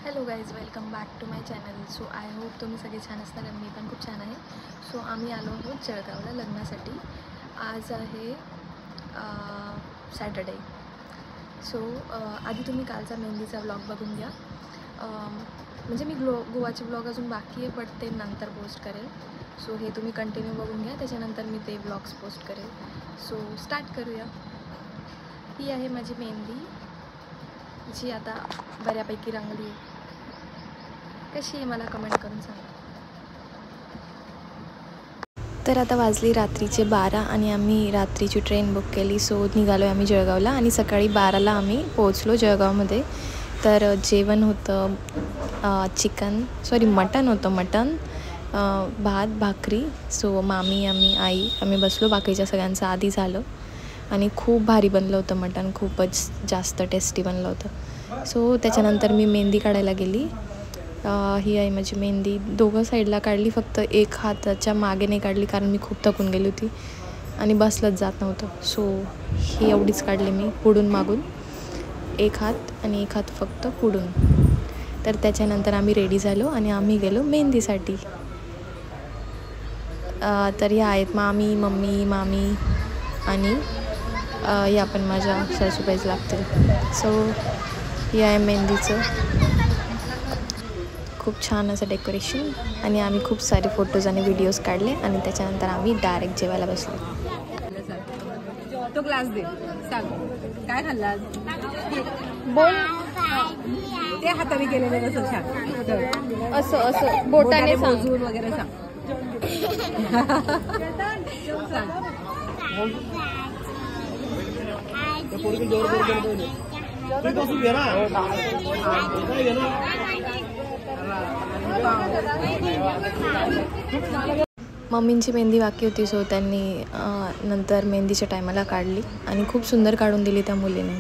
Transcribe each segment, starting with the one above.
Hello guys, welcome back to my channel. So I hope तुम्ही सगळे छान असणार आणि मी पण खूप छान आहे. सो आम्ही आलो आहोत जळगावला लग्नासाठी. आज आहे सॅटर्डे. सो आधी तुम्ही कालचा मेहंदीचा व्लॉग बघून घ्या. म्हणजे मी गोवाचे व्लॉग अजून बाकी आहे, बट ते नंतर पोस्ट करेल. सो हे तुम्ही कंटिन्यू बघून घ्या, त्याच्यानंतर मी ते व्लॉग्स पोस्ट करेल. सो स्टार्ट करूया. ही आहे माझी मेहंदी, जी आता बऱ्यापैकी रंगली आहे. कशी आहे मला कमेंट करून सांगा. तर आता वाजली रात्रीचे 12 आणि आम्ही रात्रीची ट्रेन बुक केली. सो निघालो आहे आम्ही जळगावला आणि सकाळी 12ला आम्ही पोहोचलो जळगावमध्ये. तर जेवण होतं मटण होतं, भात भाकरी. सो मामी आम्ही बसलो, बाकीच्या सगळ्यांचं आधी झालं आणि खूप भारी बनलं होतं मटण, खूपच जास्त टेस्टी बनलं होतं. सो त्याच्यानंतर मी मेहंदी काढायला गेली. ही आहे माझी मेहंदी. दोघं साईडला काढली, फक्त एक हाताच्या मागे नाही काढली कारण मी खूप थकून गेली होती आणि बसलंच जात नव्हतं. सो ही एवढीच काढली मी, पुढून मागून एक हात आणि एक हात फक्त पुढून. तर त्याच्यानंतर आम्ही रेडी झालो आणि आम्ही गेलो मेहंदीसाठी. तर ह्या आहेत मम्मी मामी आणि या पण माझ्या सासूबाईच लागतील. सो ही आहे मेहंदीचं खूप छान असं डेकोरेशन आणि आम्ही खूप सारे फोटोज आणि व्हिडिओज काढले आणि त्याच्यानंतर आम्ही डायरेक्ट जेवायला बसलो. तो ग्लास दे, सांग काय खाल्ला बोल. ते हाताने केलेलं कसं छान, असं बोटाने मोजून वगैरे सांग. मम्मींची मेहंदी बाकी होती, सो त्यांनी नंतर मेहंदीच्या टायमाला काढली आणि खूप सुंदर काढून दिली त्या मुलीने.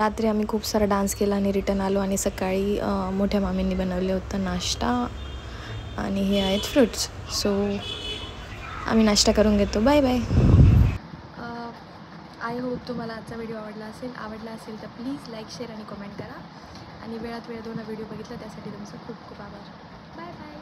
रात्री आम्ही खूप सारा डान्स केला आणि रिटर्न आलो आणि सकाळी मोठ्या मामींनी बनवले होतं नाश्ता आणि हे आहेत फ्रूट्स. सो आम्ही नाश्ता करून घेतो. Bye bye. आय होप तुम्हाला आजचा व्हिडिओ आवडला असेल तर प्लीज लाईक शेअर आणि कमेंट करा आणि वेळात वेळ दोन व्हिडिओ बघितला त्यासाठी तुमचं खूप खूप आभार. Bye bye.